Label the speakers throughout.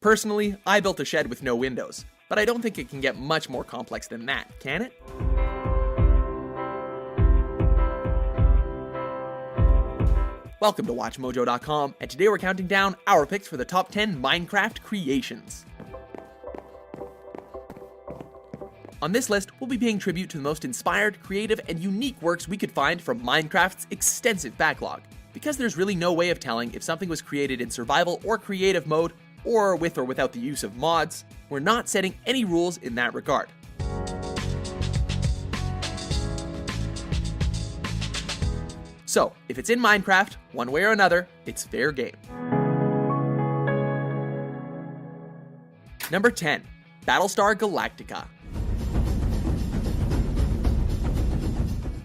Speaker 1: Personally, I built a shed with no windows, but I don't think it can get much more complex than that, can it? Welcome to WatchMojo.com, and today we're counting down our picks for the top 10 Minecraft creations. On this list, we'll be paying tribute to the most inspired, creative, and unique works we could find from Minecraft's extensive backlog. Because there's really no way of telling if something was created in survival or creative mode, or with or without the use of mods, we're not setting any rules in that regard. So, if it's in Minecraft, one way or another, it's fair game. Number 10. Battlestar Galactica.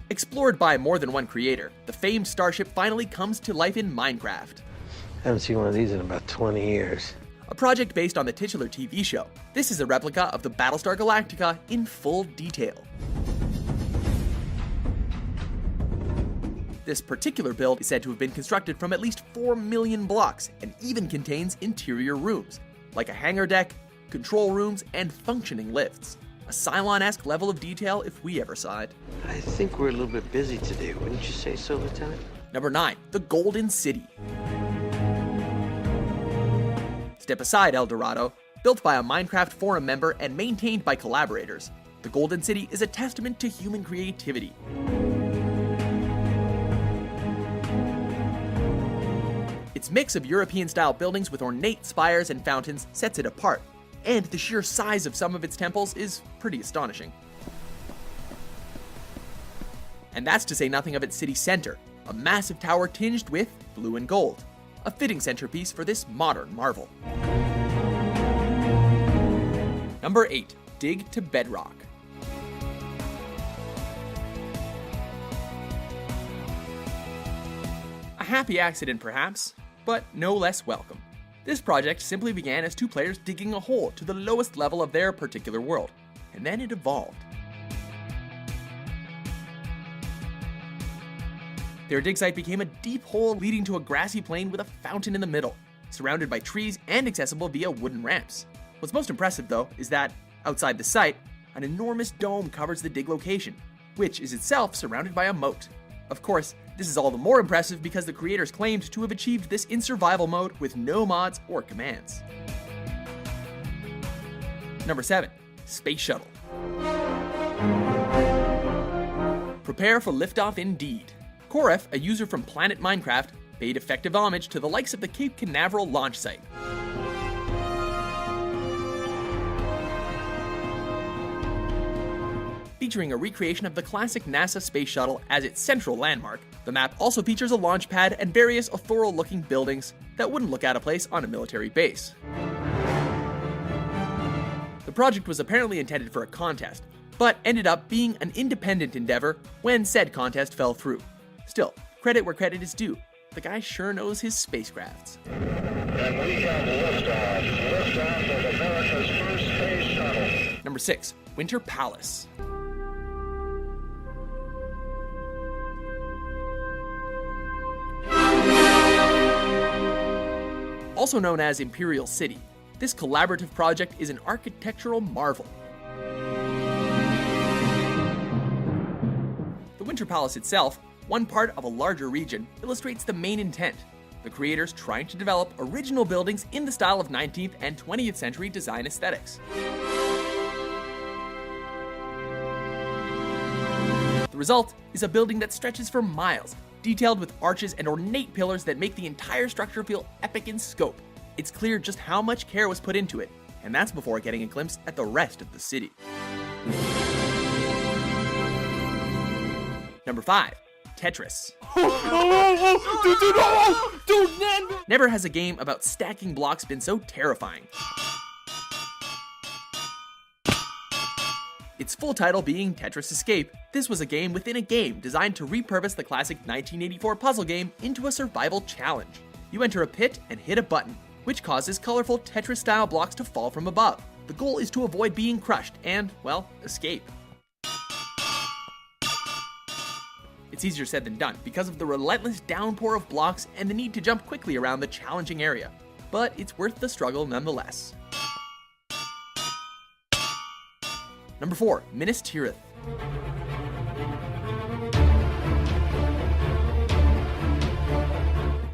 Speaker 1: Explored by more than one creator, the famed starship finally comes to life in Minecraft.
Speaker 2: I haven't seen one of these in about 20 years.
Speaker 1: A project based on the titular TV show, this is a replica of the Battlestar Galactica in full detail. This particular build is said to have been constructed from at least 4 million blocks and even contains interior rooms, like a hangar deck, control rooms, and functioning lifts. A Cylon-esque level of detail if we ever saw it.
Speaker 2: I think we're a little bit busy today, wouldn't you say so, Lieutenant?
Speaker 1: Number 9. The Golden City. Step aside, El Dorado. Built by a Minecraft forum member and maintained by collaborators, the Golden City is a testament to human creativity. Its mix of European-style buildings with ornate spires and fountains sets it apart, and the sheer size of some of its temples is pretty astonishing. And that's to say nothing of its city center, a massive tower tinged with blue and gold, a fitting centerpiece for this modern marvel. Number 8. Dig to Bedrock. A happy accident perhaps, but no less welcome. This project simply began as two players digging a hole to the lowest level of their particular world, and then it evolved. Their dig site became a deep hole leading to a grassy plain with a fountain in the middle, surrounded by trees and accessible via wooden ramps. What's most impressive though is that, outside the site, an enormous dome covers the dig location, which is itself surrounded by a moat. Of course, this is all the more impressive because the creators claimed to have achieved this in survival mode with no mods or commands. Number 7. Space Shuttle. Prepare for liftoff indeed. Koref, a user from Planet Minecraft, paid effective homage to the likes of the Cape Canaveral launch site. Featuring a recreation of the classic NASA space shuttle as its central landmark, the map also features a launch pad and various auroral-looking buildings that wouldn't look out of place on a military base. The project was apparently intended for a contest, but ended up being an independent endeavor when said contest fell through. Still, credit where credit is due. The guy sure knows his spacecrafts.
Speaker 3: And we have liftoff. Liftoff of America's first space shuttle.
Speaker 1: Number 6. Winter Palace. Also known as Imperial City, this collaborative project is an architectural marvel. The Winter Palace itself, one part of a larger region, illustrates the main intent: the creators trying to develop original buildings in the style of 19th and 20th century design aesthetics. The result is a building that stretches for miles, detailed with arches and ornate pillars that make the entire structure feel epic in scope. It's clear just how much care was put into it, and that's before getting a glimpse at the rest of the city. Number 5. Tetris. Never has a game about stacking blocks been so terrifying. Its full title being Tetris Escape, this was a game within a game designed to repurpose the classic 1984 puzzle game into a survival challenge. You enter a pit and hit a button, which causes colorful Tetris-style blocks to fall from above. The goal is to avoid being crushed and, well, escape. It's easier said than done because of the relentless downpour of blocks and the need to jump quickly around the challenging area. but it's worth the struggle nonetheless. Number 4, Minas Tirith.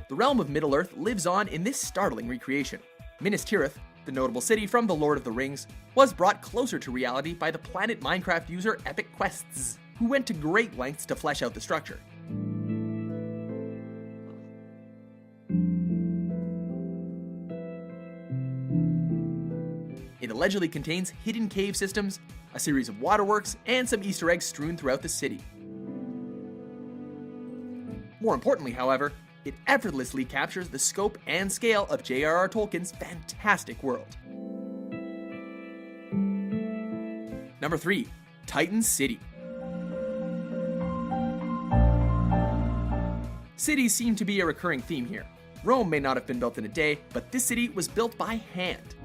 Speaker 1: The realm of Middle-earth lives on in this startling recreation. Minas Tirith, the notable city from The Lord of the Rings, was brought closer to reality by the Planet Minecraft user Epic Quests, who went to great lengths to flesh out the structure. It allegedly contains hidden cave systems, a series of waterworks, and some Easter eggs strewn throughout the city. More importantly, however, it effortlessly captures the scope and scale of J.R.R. Tolkien's fantastic world. Number 3, Titan City. Cities seem to be a recurring theme here. Rome may not have been built in a day, but this city was built by hand.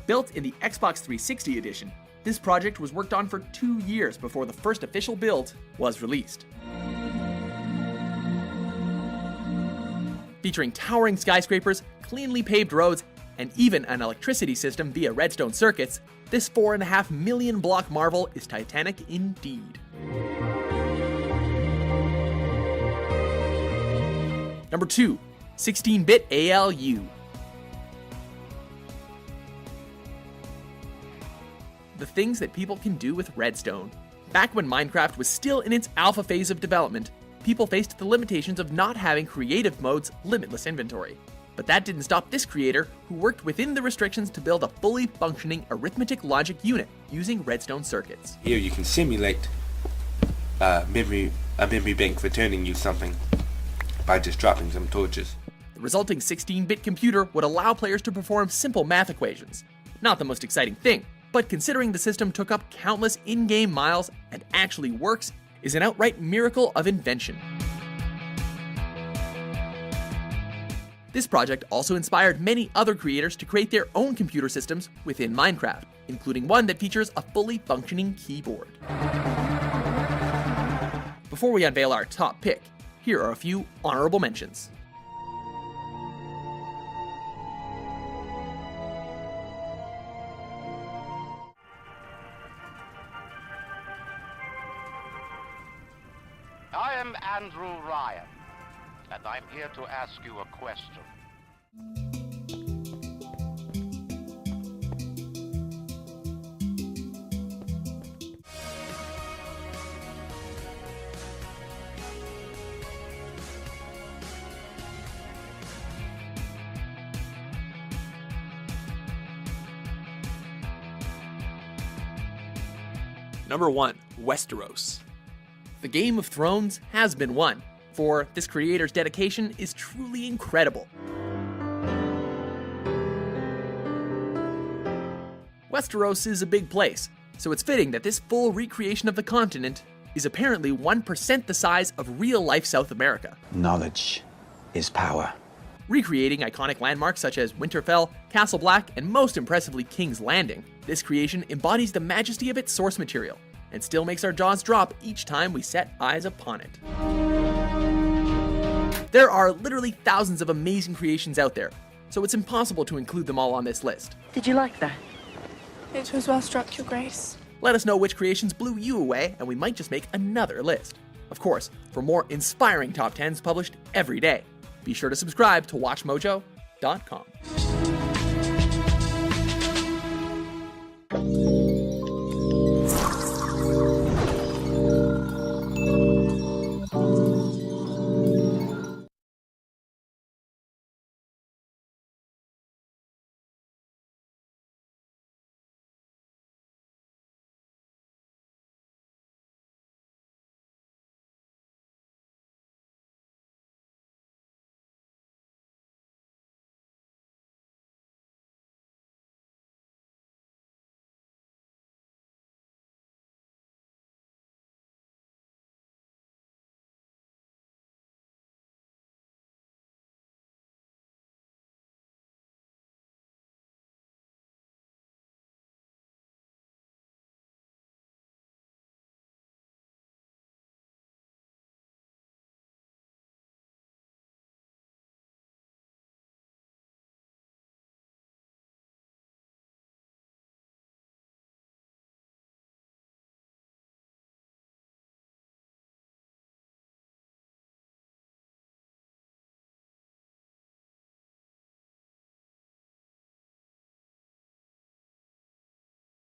Speaker 1: Built in the Xbox 360 edition, this project was worked on for 2 years before the first official build was released. Featuring towering skyscrapers, cleanly paved roads, and even an electricity system via redstone circuits, this 4.5 million block marvel is titanic indeed. Number 2, 16-bit ALU. The things that people can do with Redstone. Back when Minecraft was still in its alpha phase of development, people faced the limitations of not having creative mode's limitless inventory. But that didn't stop this creator, who worked within the restrictions to build a fully functioning arithmetic logic unit using redstone circuits.
Speaker 4: Here you can simulate a memory bank returning you something by just dropping some torches.
Speaker 1: The resulting 16-bit computer would allow players to perform simple math equations. Not the most exciting thing, but considering the system took up countless in-game miles and actually works, is an outright miracle of invention. This project also inspired many other creators to create their own computer systems within Minecraft, including one that features a fully functioning keyboard. Before we unveil our top pick, here are a few honorable mentions.
Speaker 5: I am Andrew Ryan, and I'm here to ask you a question.
Speaker 1: Number 1, Westeros. The Game of Thrones has been won, for this creator's dedication is truly incredible. Westeros is a big place, so it's fitting that this full recreation of the continent is apparently 1% the size of real-life South America.
Speaker 6: Knowledge is power.
Speaker 1: Recreating iconic landmarks such as Winterfell, Castle Black, and most impressively King's Landing, this creation embodies the majesty of its source material, and still makes our jaws drop each time we set eyes upon it. There are literally thousands of amazing creations out there, so it's impossible to include them all on this list.
Speaker 7: Did you like that?
Speaker 8: It was well struck, Your Grace.
Speaker 1: Let us know which creations blew you away, and we might just make another list. Of course, for more inspiring top 10s published every day, be sure to subscribe to WatchMojo.com.